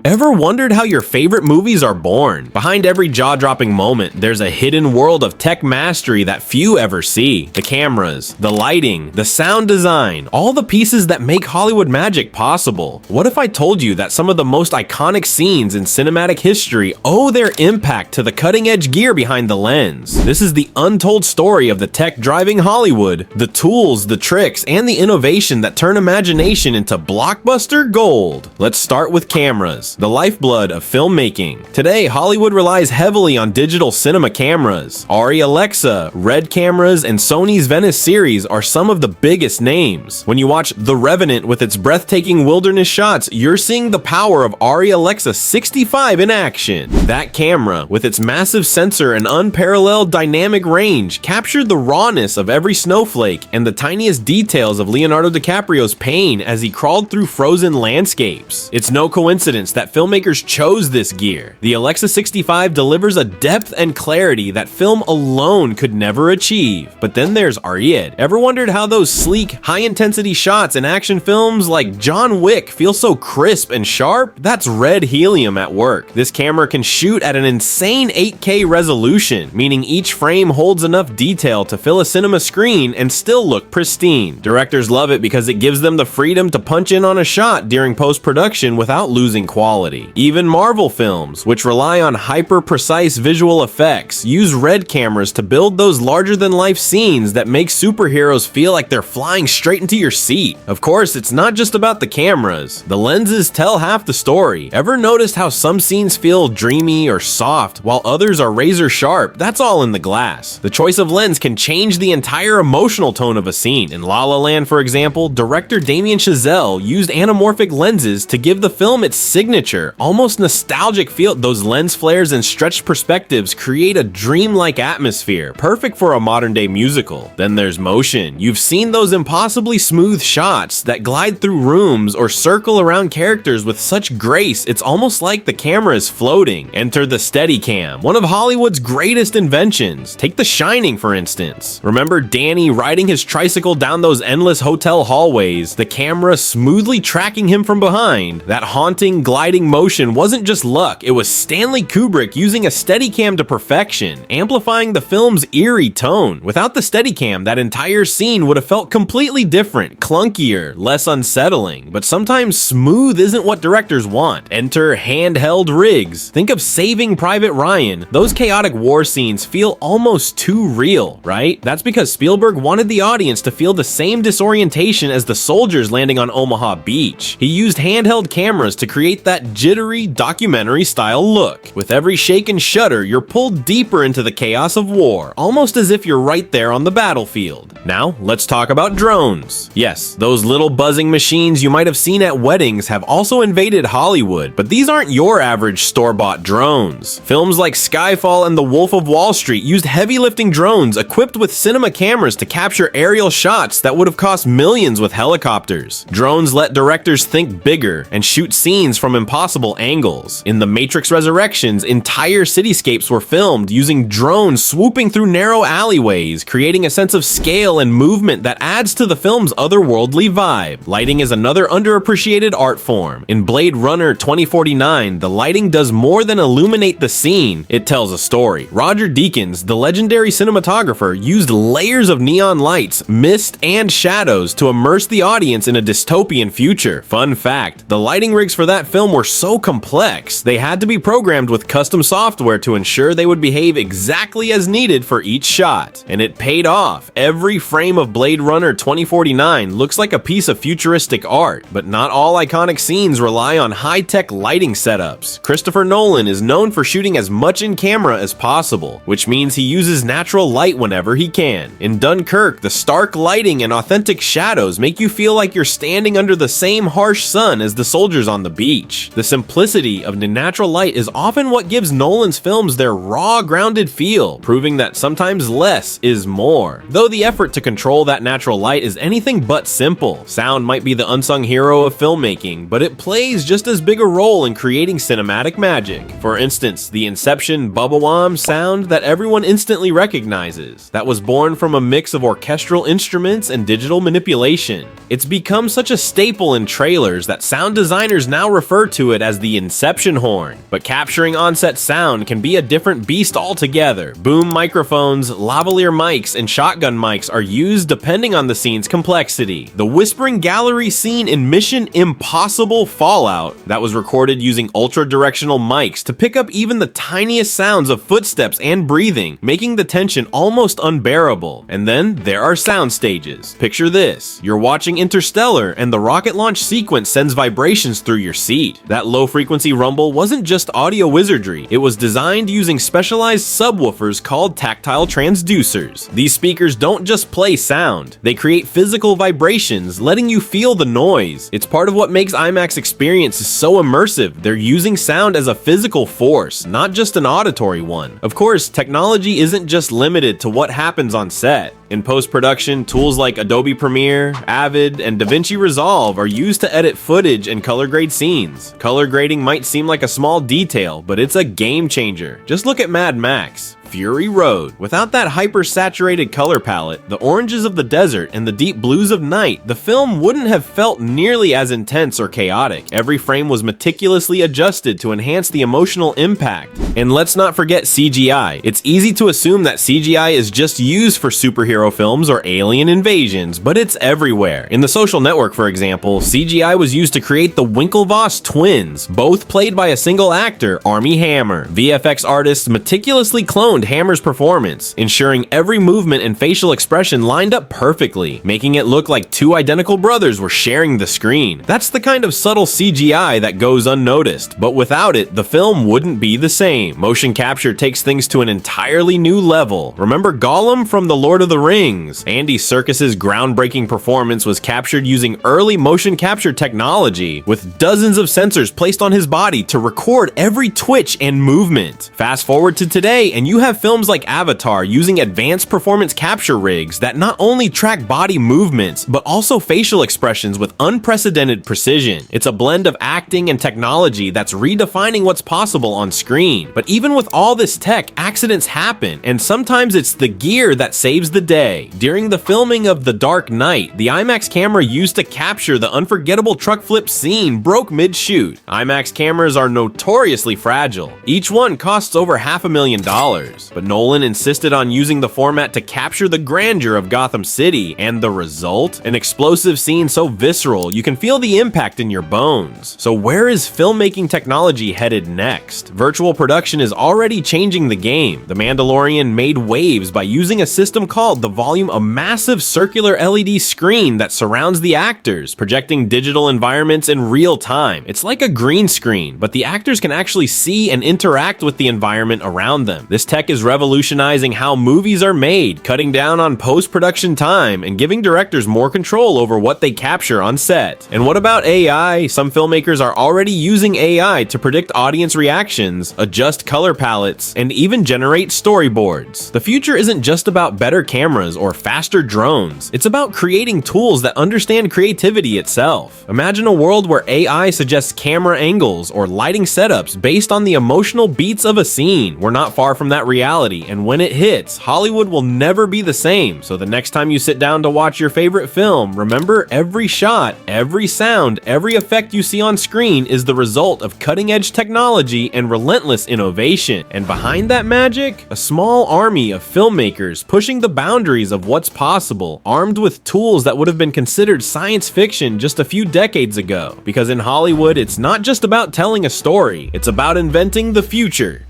Ever wondered how your favorite movies are born? Behind every jaw-dropping moment, there's a hidden world of tech mastery that few ever see. The cameras, the lighting, the sound design, all the pieces that make Hollywood magic possible. What if I told you that some of the most iconic scenes in cinematic history owe their impact to the cutting-edge gear behind the lens? This is the untold story of the tech driving Hollywood, the tools, the tricks, and the innovation that turn imagination into blockbuster gold. Let's start with cameras, the lifeblood of filmmaking. Today, Hollywood relies heavily on digital cinema cameras. Arri Alexa, Red cameras, and Sony's Venice series are some of the biggest names. When you watch The Revenant with its breathtaking wilderness shots, you're seeing the power of Arri Alexa 65 in action. That camera, with its massive sensor and unparalleled dynamic range, captured the rawness of every snowflake and the tiniest details of Leonardo DiCaprio's pain as he crawled through frozen landscapes. It's no coincidence that filmmakers chose this gear. The Alexa 65 delivers a depth and clarity that film alone could never achieve. But then there's Arri. Ever wondered how those sleek, high-intensity shots in action films like John Wick feel so crisp and sharp? That's red helium at work. This camera can shoot at an insane 8K resolution, meaning each frame holds enough detail to fill a cinema screen and still look pristine. Directors love it because it gives them the freedom to punch in on a shot during post-production without losing quality. Even Marvel films, which rely on hyper-precise visual effects, use red cameras to build those larger-than-life scenes that make superheroes feel like they're flying straight into your seat. Of course, it's not just about the cameras. The lenses tell half the story. Ever noticed how some scenes feel dreamy or soft, while others are razor-sharp? That's all in the glass. The choice of lens can change the entire emotional tone of a scene. In La La Land, for example, director Damien Chazelle used anamorphic lenses to give the film its signature, almost nostalgic feel. Those lens flares and stretched perspectives create a dreamlike atmosphere, perfect for a modern-day musical. Then there's motion. You've seen those impossibly smooth shots that glide through rooms or circle around characters with such grace, it's almost like the camera is floating. Enter the Steadicam, one of Hollywood's greatest inventions. Take The Shining, for instance. Remember Danny riding his tricycle down those endless hotel hallways, the camera smoothly tracking him from behind? That haunting, gliding motion wasn't just luck, it was Stanley Kubrick using a Steadicam to perfection, amplifying the film's eerie tone. Without the Steadicam, that entire scene would have felt completely different, clunkier, less unsettling. But sometimes smooth isn't what directors want. Enter handheld rigs. Think of Saving Private Ryan. Those chaotic war scenes feel almost too real, right? That's because Spielberg wanted the audience to feel the same disorientation as the soldiers landing on Omaha Beach. He used handheld cameras to create that jittery, documentary-style look. With every shake and shudder, you're pulled deeper into the chaos of war, almost as if you're right there on the battlefield. Now, let's talk about drones. Yes, those little buzzing machines you might have seen at weddings have also invaded Hollywood, but these aren't your average store-bought drones. Films like Skyfall and The Wolf of Wall Street used heavy-lifting drones equipped with cinema cameras to capture aerial shots that would have cost millions with helicopters. Drones let directors think bigger and shoot scenes from impossible angles. In The Matrix Resurrections, entire cityscapes were filmed using drones swooping through narrow alleyways, creating a sense of scale and movement that adds to the film's otherworldly vibe. Lighting is another underappreciated art form. In Blade Runner 2049, the lighting does more than illuminate the scene, it tells a story. Roger Deakins, the legendary cinematographer, used layers of neon lights, mist, and shadows to immerse the audience in a dystopian future. Fun fact, the lighting rigs for that film were so complex, they had to be programmed with custom software to ensure they would behave exactly as needed for each shot. And it paid off. Every frame of Blade Runner 2049 looks like a piece of futuristic art, but not all iconic scenes rely on high-tech lighting setups. Christopher Nolan is known for shooting as much in camera as possible, which means he uses natural light whenever he can. In Dunkirk, the stark lighting and authentic shadows make you feel like you're standing under the same harsh sun as the soldiers on the beach. The simplicity of the natural light is often what gives Nolan's films their raw, grounded feel, proving that sometimes less is more. Though the effort to control that natural light is anything but simple. Sound might be the unsung hero of filmmaking, but it plays just as big a role in creating cinematic magic. For instance, the Inception Bubba-wom sound that everyone instantly recognizes, that was born from a mix of orchestral instruments and digital manipulation. It's become such a staple in trailers that sound designers now refer to it as the Inception horn. But capturing on-set sound can be a different beast altogether. Boom microphones, lavalier mics, and shotgun mics are used depending on the scene's complexity. The Whispering Gallery scene in Mission Impossible Fallout that was recorded using ultra-directional mics to pick up even the tiniest sounds of footsteps and breathing, making the tension almost unbearable. And then there are sound stages. Picture this. You're watching Interstellar and the rocket launch sequence sends vibrations through your seat. That low-frequency rumble wasn't just audio wizardry. It was designed using specialized subwoofers called tactile transducers. These speakers don't just play sound. They create physical vibrations, letting you feel the noise. It's part of what makes IMAX experiences so immersive. They're using sound as a physical force, not just an auditory one. Of course, technology isn't just limited to what happens on set. In post-production, tools like Adobe Premiere, Avid, and DaVinci Resolve are used to edit footage and color grade scenes. Color grading might seem like a small detail, but it's a game changer. Just look at Mad Max. Fury Road. Without that hyper-saturated color palette, the oranges of the desert, and the deep blues of night, the film wouldn't have felt nearly as intense or chaotic. Every frame was meticulously adjusted to enhance the emotional impact. And let's not forget CGI. It's easy to assume that CGI is just used for superhero films or alien invasions, but it's everywhere. In The Social Network, for example, CGI was used to create the Winklevoss twins, both played by a single actor, Armie Hammer. VFX artists meticulously cloned Hammer's performance, ensuring every movement and facial expression lined up perfectly, making it look like two identical brothers were sharing the screen. That's the kind of subtle CGI that goes unnoticed, but without it, the film wouldn't be the same. Motion capture takes things to an entirely new level. Remember Gollum from The Lord of the Rings? Andy Serkis's groundbreaking performance was captured using early motion capture technology, with dozens of sensors placed on his body to record every twitch and movement. Fast forward to today, and you have films like Avatar using advanced performance capture rigs that not only track body movements, but also facial expressions with unprecedented precision. It's a blend of acting and technology that's redefining what's possible on screen. But even with all this tech, accidents happen, and sometimes it's the gear that saves the day. During the filming of The Dark Knight, the IMAX camera used to capture the unforgettable truck flip scene broke mid-shoot. IMAX cameras are notoriously fragile. Each one costs over $500,000. But Nolan insisted on using the format to capture the grandeur of Gotham City, and the result? An explosive scene so visceral you can feel the impact in your bones. So where is filmmaking technology headed next? Virtual production is already changing the game. The Mandalorian made waves by using a system called the Volume, a massive circular LED screen that surrounds the actors, projecting digital environments in real time. It's like a green screen, but the actors can actually see and interact with the environment around them. This tech is revolutionizing how movies are made, cutting down on post-production time and giving directors more control over what they capture on set. And what about AI? Some filmmakers are already using AI to predict audience reactions, adjust color palettes, and even generate storyboards. The future isn't just about better cameras or faster drones. It's about creating tools that understand creativity itself. Imagine a world where AI suggests camera angles or lighting setups based on the emotional beats of a scene. We're not far from that reality, and when it hits, Hollywood will never be the same. So the next time you sit down to watch your favorite film, remember every shot, every sound, every effect you see on screen is the result of cutting-edge technology and relentless innovation. And behind that magic, a small army of filmmakers pushing the boundaries of what's possible, armed with tools that would have been considered science fiction just a few decades ago. Because in Hollywood, it's not just about telling a story, it's about inventing the future.